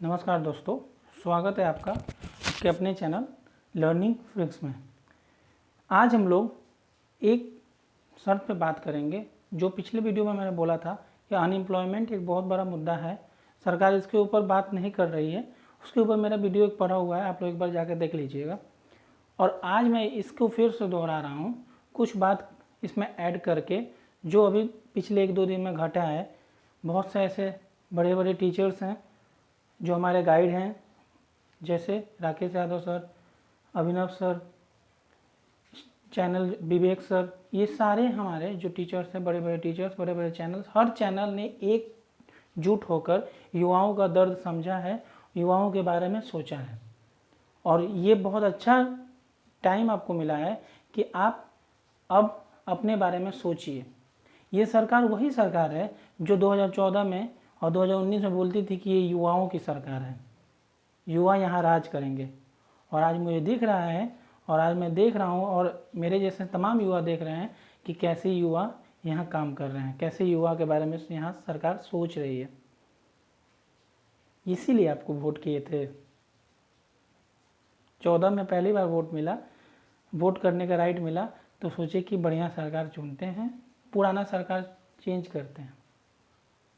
नमस्कार दोस्तों, स्वागत है आपका आपके अपने चैनल लर्निंग फ्रिक्स में। आज हम लोग एक शर्त पे बात करेंगे। जो पिछले वीडियो में मैंने बोला था कि अनएम्प्लॉयमेंट एक बहुत बड़ा मुद्दा है, सरकार इसके ऊपर बात नहीं कर रही है। उसके ऊपर मेरा वीडियो एक पड़ा हुआ है, आप लोग एक बार जाकर देख लीजिएगा। और आज मैं इसको फिर से दोहरा रहा हूँ, कुछ बात इसमें ऐड करके जो अभी पिछले 1-2 दिन में घटा है। बहुत से ऐसे बड़े बड़े टीचर्स हैं जो हमारे गाइड हैं, जैसे राकेश यादव सर, अभिनव सर, चैनल विवेक सर, ये सारे हमारे जो टीचर्स हैं, बड़े बड़े टीचर्स, बड़े बड़े चैनल, हर चैनल ने एकजुट होकर युवाओं का दर्द समझा है, युवाओं के बारे में सोचा है। और ये बहुत अच्छा टाइम आपको मिला है कि आप अब अपने बारे में सोचिए। ये सरकार वही सरकार है जो 2014 में और 2019 में बोलती थी कि ये युवाओं की सरकार है, युवा यहाँ राज करेंगे। और आज मुझे दिख रहा है, और आज मैं देख रहा हूँ, और मेरे जैसे तमाम युवा देख रहे हैं कि कैसे युवा यहाँ काम कर रहे हैं, कैसे युवा के बारे में यहाँ सरकार सोच रही है। इसीलिए आपको वोट किए थे। 14 में पहली बार वोट मिला, वोट करने का राइट मिला, तो सोचे कि बढ़िया सरकार चुनते हैं, पुराना सरकार चेंज करते हैं।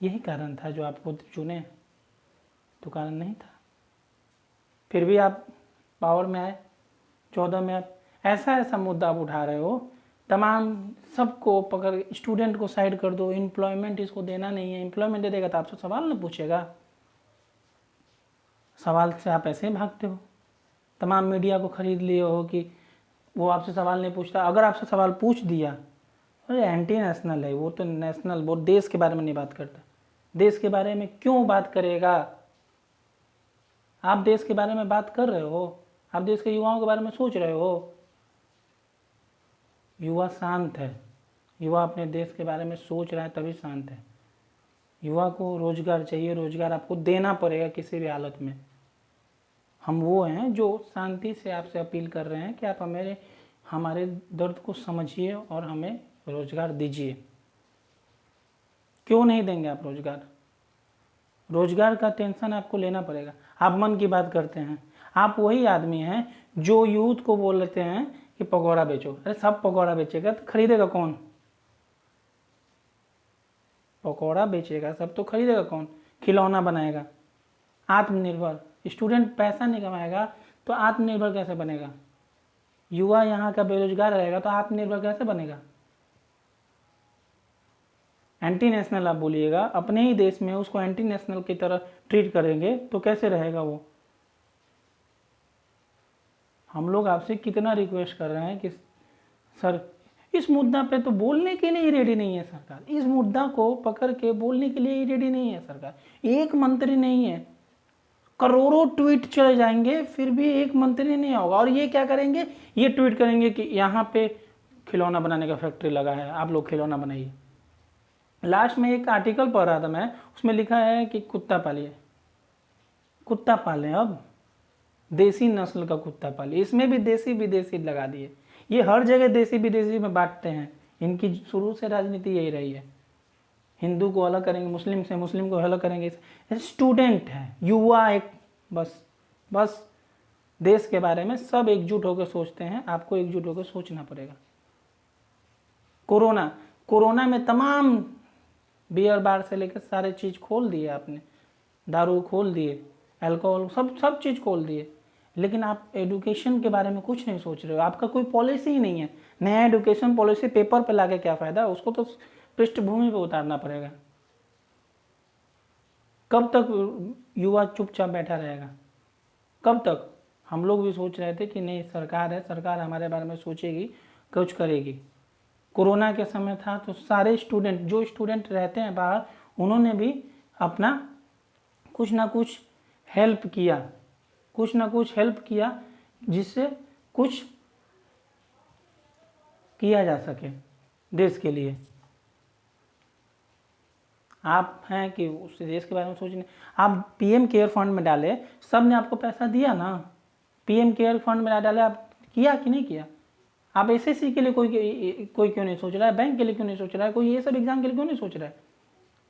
यही कारण था जो आपको चुने, तो कारण नहीं था। फिर भी आप पावर में आए। 14 में आप ऐसा मुद्दा आप उठा रहे हो, तमाम सबको पकड़, स्टूडेंट को साइड कर दो, एम्प्लॉयमेंट इसको देना नहीं है। एम्प्लॉयमेंट दे देगा तो आपसे सवाल ना पूछेगा, सवाल से आप ऐसे ही भागते हो। तमाम मीडिया को खरीद लिए हो कि वो आपसे सवाल नहीं पूछता। अगर आपसे सवाल पूछ दिया, अरे एंटी नेशनल है वो, तो नेशनल, वो देश के बारे में नहीं बात करता। देश के बारे में क्यों बात करेगा? आप देश के बारे में बात कर रहे हो, आप देश के युवाओं के बारे में सोच रहे हो। युवा शांत है, युवा अपने देश के बारे में सोच रहा है तभी शांत है। युवा को रोजगार चाहिए, रोजगार आपको देना पड़ेगा किसी भी हालत में। हम वो हैं जो शांति से आपसे अपील कर रहे हैं कि आप हमारे दर्द को समझिए और हमें रोजगार दीजिए। क्यों नहीं देंगे आप रोजगार? रोजगार का टेंशन आपको लेना पड़ेगा। आप मन की बात करते हैं, आप वही आदमी हैं जो यूथ को बोल लेते हैं कि पकौड़ा बेचो। अरे सब पकौड़ा बेचेगा तो खरीदेगा कौन? पकौड़ा बेचेगा सब तो खरीदेगा कौन? खिलौना बनाएगा। आत्मनिर्भर स्टूडेंट पैसा नहीं कमाएगा तो आत्मनिर्भर कैसे बनेगा? युवा यहाँ का बेरोजगार रहेगा तो आत्मनिर्भर कैसे बनेगा? एंटी नेशनल आप बोलिएगा, अपने ही देश में उसको एंटी नेशनल की तरह ट्रीट करेंगे तो कैसे रहेगा वो? हम लोग आपसे कितना रिक्वेस्ट कर रहे हैं कि सर इस मुद्दा पे तो बोलने के लिए ही रेडी नहीं है सरकार। इस मुद्दा को पकड़ के बोलने के लिए ही रेडी नहीं है सरकार। एक मंत्री नहीं है, करोड़ों ट्वीट चले जाएंगे फिर भी एक मंत्री नहीं होगा। और ये क्या करेंगे? ये ट्वीट करेंगे कि यहाँ पे खिलौना बनाने का फैक्ट्री लगा है, आप लोग खिलौना बनाइए। लास्ट में एक आर्टिकल पढ़ रहा था मैं, उसमें लिखा है कि कुत्ता पालिए, कुत्ता पालें, अब देसी नस्ल का कुत्ता पालिए। इसमें भी देसी विदेशी लगा दिए। ये हर जगह देसी विदेशी में बांटते हैं। इनकी शुरू से राजनीति यही रही है। हिंदू को अलग करेंगे मुस्लिम से, मुस्लिम को अलग करेंगे। स्टूडेंट है, युवा एक, बस देश के बारे में सब एकजुट होकर सोचते हैं। आपको एकजुट होकर सोचना पड़ेगा। कोरोना में तमाम बियर बार से लेकर सारे चीज़ खोल दिए आपने, दारू खोल दिए, अल्कोहल, सब चीज़ खोल दिए। लेकिन आप एजुकेशन के बारे में कुछ नहीं सोच रहे हो। आपका कोई पॉलिसी ही नहीं है। नया एजुकेशन पॉलिसी पेपर पे लाके क्या फ़ायदा? उसको तो पृष्ठभूमि पे उतारना पड़ेगा। कब तक युवा चुपचाप बैठा रहेगा? कब तक? हम लोग भी सोच रहे थे कि नहीं, सरकार है, सरकार हमारे बारे में सोचेगी, कुछ करेगी। कोरोना के समय था तो सारे स्टूडेंट, जो स्टूडेंट रहते हैं बाहर, उन्होंने भी अपना कुछ ना कुछ हेल्प किया, कुछ ना कुछ हेल्प किया, जिससे कुछ किया जा सके देश के लिए। आप हैं कि उस देश के बारे में सोचने। आप पीएम केयर फंड में डाले, सब ने आपको पैसा दिया ना। पीएम केयर फंड में डाले, आप किया कि नहीं किया? आप एसएससी के लिए कोई क्यों नहीं सोच रहा है? बैंक के लिए क्यों नहीं सोच रहा है? कोई ये सब एग्जाम के लिए क्यों नहीं सोच रहा है?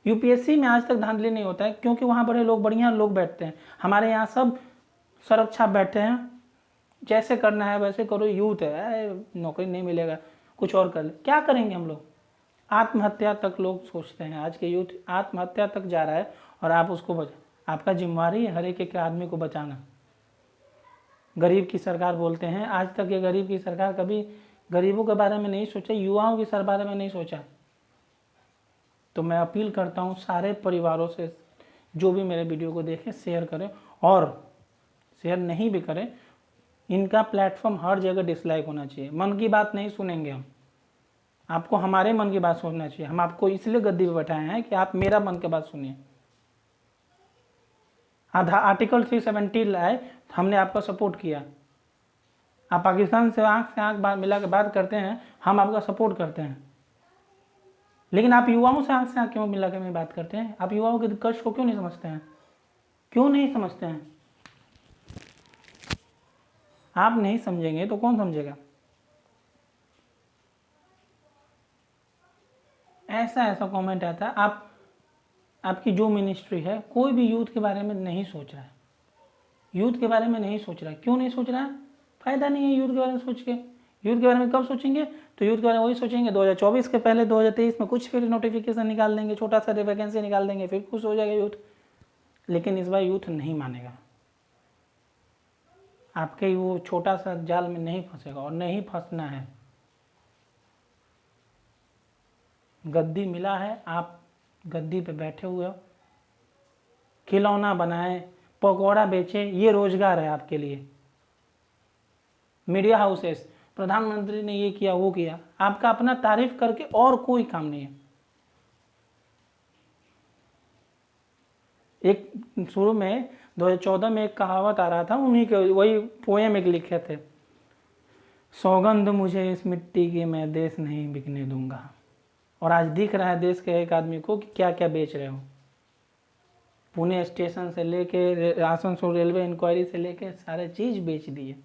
यूपीएससी में आज तक धांधली नहीं होता है, क्योंकि वहाँ बड़े लोग, बढ़िया लोग बैठते हैं। हमारे यहाँ सब सड़क छाप बैठे हैं, जैसे करना है वैसे करो, यूथ है, नौकरी नहीं मिलेगा कुछ और कर ले, क्या करेंगे हम लोग। आत्महत्या तक लोग सोचते हैं, आज के यूथ आत्महत्या तक जा रहा है, और आप उसको आपका जिम्मेवारी है हर एक आदमी को बचाना। गरीब की सरकार बोलते हैं, आज तक ये गरीब की सरकार कभी गरीबों के बारे में नहीं सोचा, युवाओं के बारे में नहीं सोचा। तो मैं अपील करता हूँ सारे परिवारों से, जो भी मेरे वीडियो को देखें शेयर करें, और शेयर नहीं भी करें, इनका प्लेटफॉर्म हर जगह डिसलाइक होना चाहिए। मन की बात नहीं सुनेंगे हम, आपको हमारे मन की बात सुनना चाहिए। हम आपको इसलिए गद्दी पे बैठाए हैं कि आप मेरा मन की बात सुनिए। आर्टिकल 370 लाए, हमने आपका सपोर्ट किया। आप पाकिस्तान से आंख बात मिला के बात करते हैं, हम आपका सपोर्ट करते हैं, लेकिन आप युवाओं से आंख क्यों मिला के बात करते हैं? आप युवाओं के कष्ट को क्यों नहीं समझते हैं? क्यों नहीं समझते हैं? आप नहीं समझेंगे तो कौन समझेगा? ऐसा कमेंट आता है, आपकी जो मिनिस्ट्री है कोई भी यूथ के बारे में नहीं सोच रहा है, यूथ के बारे में नहीं सोच रहा है। क्यों नहीं सोच रहा है? फायदा नहीं है यूथ के बारे में सोच के। यूथ के बारे में कब सोचेंगे? तो यूथ के बारे में वही सोचेंगे 2024 के पहले, 2023 में कुछ फिर नोटिफिकेशन निकाल देंगे, छोटा सा वैकेंसी निकाल देंगे, फिर खुश हो जाएगा यूथ। लेकिन इस बार यूथ नहीं मानेगा, आपके वो छोटा सा जाल में नहीं फंसेगा, और नहीं फंसना है। गद्दी मिला है, आप गद्दी पे बैठे हुए हो, खिलौना बनाए, पकौड़ा बेचे, ये रोजगार है आपके लिए। मीडिया हाउसेस, प्रधानमंत्री ने ये किया वो किया, आपका अपना तारीफ करके और कोई काम नहीं है। एक शुरू में 2014 में एक कहावत आ रहा था, उन्हीं के वही पोएम एक लिखे थे, सौगंध मुझे इस मिट्टी की, मैं देश नहीं बिकने दूंगा। और आज दिख रहा है देश के एक आदमी को कि क्या क्या बेच रहे हो। पुणे स्टेशन से लेके आसनसोल रेलवे इंक्वायरी से लेके सारे चीज बेच दिए।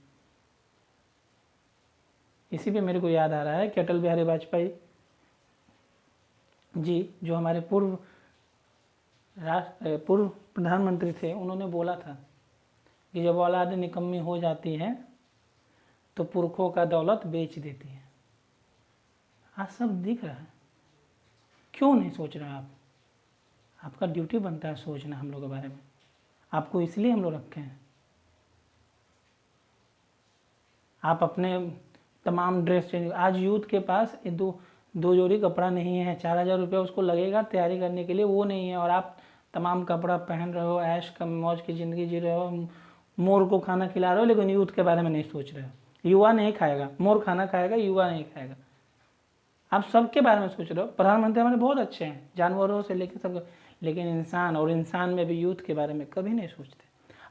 इसी पे मेरे को याद आ रहा है कि अटल बिहारी वाजपेयी जी, जो हमारे पूर्व प्रधानमंत्री थे, उन्होंने बोला था कि जब औलाद निकम्मी हो जाती है तो पुरखों का दौलत बेच देती है। आज सब दिख रहा है, क्यों नहीं सोच रहे आप? आपका ड्यूटी बनता है सोचना हम लोग के बारे में, आपको इसलिए हम लोग रखे हैं। आप अपने तमाम ड्रेस चेंज, आज यूथ के पास दो जोड़ी कपड़ा नहीं है, 4000 रुपया उसको लगेगा तैयारी करने के लिए, वो नहीं है, और आप तमाम कपड़ा पहन रहे हो, ऐश का मौज की ज़िंदगी जी रहे हो, मोर को खाना खिला रहे हो, लेकिन यूथ के बारे में नहीं सोच रहे हो। युवा नहीं खाएगा, मोर खाना खाएगा, युवा नहीं खाएगा। आप सबके बारे में सोच रहे हो। प्रधानमंत्री हमारे बहुत अच्छे हैं, जानवरों से लेकर सब, लेकिन इंसान, और इंसान में भी यूथ के बारे में कभी नहीं सोचते।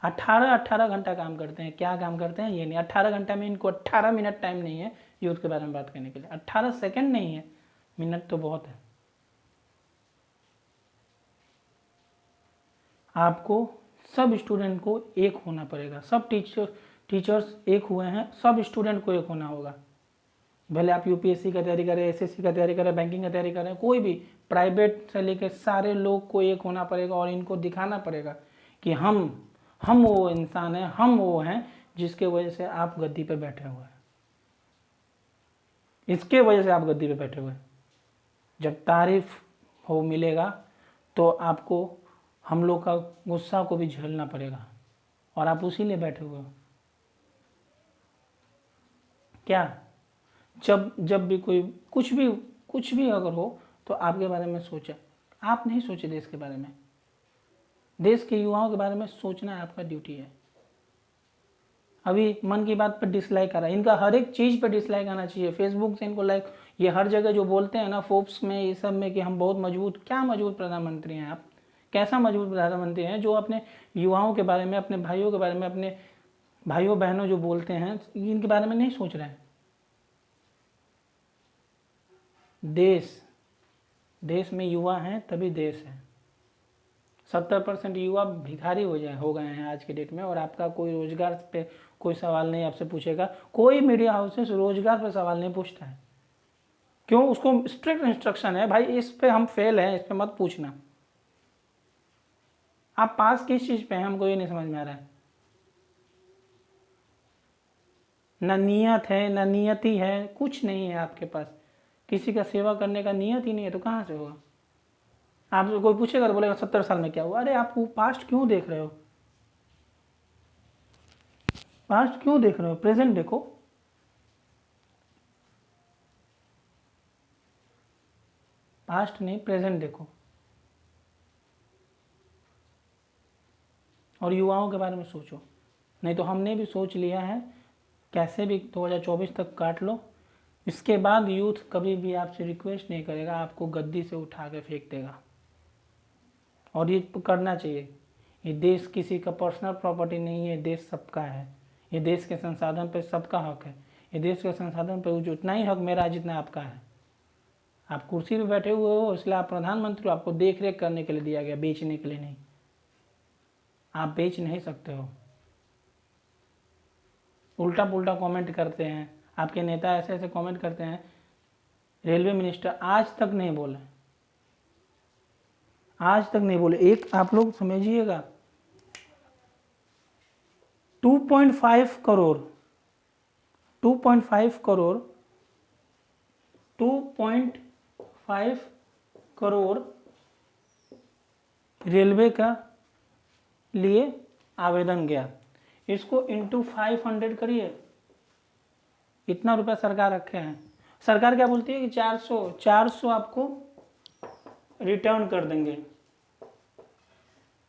18 घंटा काम करते हैं, क्या काम करते हैं ये नहीं, 18 घंटा में इनको 18 मिनट टाइम नहीं है यूथ के बारे में बात करने के लिए। 18 सेकंड नहीं है, मिनट तो बहुत है। आपको सब स्टूडेंट को एक होना पड़ेगा, सब टीचर्स एक हुए हैं, सब स्टूडेंट को एक होना होगा। भले आप यूपीएससी का तैयारी करें, एसएससी का तैयारी करें, बैंकिंग का तैयारी करें, कोई भी प्राइवेट से लेकर सारे लोग को एक होना पड़ेगा, और इनको दिखाना पड़ेगा कि हम वो इंसान हैं, हम वो हैं जिसके वजह से आप गद्दी पे बैठे हुए हैं, इसके वजह से आप गद्दी पे बैठे हुए हैं। जब तारीफ हो मिलेगा तो आपको हम लोग का गुस्सा को भी झेलना पड़ेगा, और आप उसी लिए बैठे हुए हो। क्या जब भी कोई कुछ भी अगर हो तो आपके बारे में सोचा, आप नहीं सोचे देश के बारे में। देश के युवाओं के बारे में सोचना आपका ड्यूटी है। अभी मन की बात पर डिसलाइक आ रहा है, इनका हर एक चीज़ पर डिसलाइक आना चाहिए। फेसबुक से इनको लाइक, ये हर जगह जो बोलते हैं ना, फोर्ब्स में, ये सब में, कि हम बहुत मजबूत, क्या मजबूत प्रधानमंत्री हैं आप? कैसा मजबूत प्रधानमंत्री हैं जो अपने युवाओं के बारे में, अपने भाइयों के बारे में, अपने भाइयों बहनों जो बोलते हैं, इनके बारे में नहीं सोच रहे हैं। देश में युवा हैं तभी देश है। 70% युवा भिखारी हो गए हैं आज के डेट में, और आपका कोई रोजगार पे कोई सवाल नहीं आपसे पूछेगा। कोई मीडिया हाउसेस रोजगार पे सवाल नहीं पूछता है। क्यों? उसको स्ट्रिक्ट इंस्ट्रक्शन है, भाई इस पे हम फेल हैं, इस पे मत पूछना। आप पास किस चीज़ पे हैं, हमको ये नहीं समझ में आ रहा है। ना नियत है, ना नियति है, कुछ नहीं है आपके पास। किसी का सेवा करने का नियत ही नहीं है तो कहाँ से होगा। आपसे कोई पूछेगा तो बोलेगा 70 साल में क्या हुआ। अरे आप वो पास्ट क्यों देख रहे हो, पास्ट क्यों देख रहे हो, प्रेजेंट देखो। पास्ट नहीं, प्रेजेंट देखो। और युवाओं के बारे में सोचो, नहीं तो हमने भी सोच लिया है कैसे भी 2024 तक काट लो। इसके बाद यूथ कभी भी आपसे रिक्वेस्ट नहीं करेगा, आपको गद्दी से उठा के फेंक देगा। और ये करना चाहिए। ये देश किसी का पर्सनल प्रॉपर्टी नहीं है, देश सबका है। ये देश के संसाधन पे सबका हक है। ये देश के संसाधन पे उतना ही हक मेरा है जितना आपका है। आप कुर्सी पे बैठे हुए हो इसलिए आप प्रधानमंत्री हो, आपको देख रेख करने के लिए दिया गया, बेचने के लिए नहीं। आप बेच नहीं सकते हो। उल्टा पुल्टा कमेंट करते हैं आपके नेता, ऐसे ऐसे कमेंट करते हैं। रेलवे मिनिस्टर आज तक नहीं बोले, आज तक नहीं बोले। एक आप लोग समझिएगा, 2.5 करोड़ 2.5 करोड़ 2.5 करोड़ रेलवे का लिए आवेदन गया। इसको इंटू 500 करिए, इतना रुपया सरकार रखे हैं। सरकार क्या बोलती है कि 400 आपको रिटर्न कर देंगे।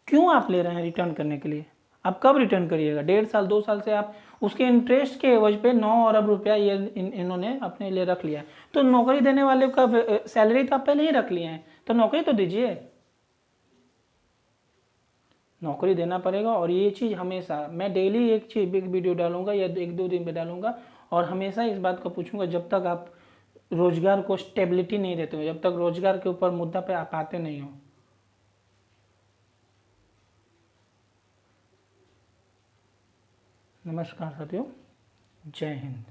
क्यों आप ले रहे हैं रिटर्न करने के लिए? आप कब रिटर्न करिएगा? 1.5 साल 2 साल से आप उसके इंटरेस्ट के एवज पे 9 अरब रुपया ये इन्होंने अपने लिए रख लिया है। तो नौकरी देने वाले का सैलरी तो आप पहले ही रख लिए हैं, तो नौकरी तो दीजिए। नौकरी देना पड़ेगा। और ये चीज़ हमेशा मैं डेली एक वीडियो डालूंगा या 1-2 दिन पे डालूंगा, और हमेशा इस बात को पूछूंगा जब तक आप रोजगार को स्टेबिलिटी नहीं देते हो, जब तक रोजगार के ऊपर मुद्दा पे आप आते नहीं हो। नमस्कार साथियों, जय हिंद।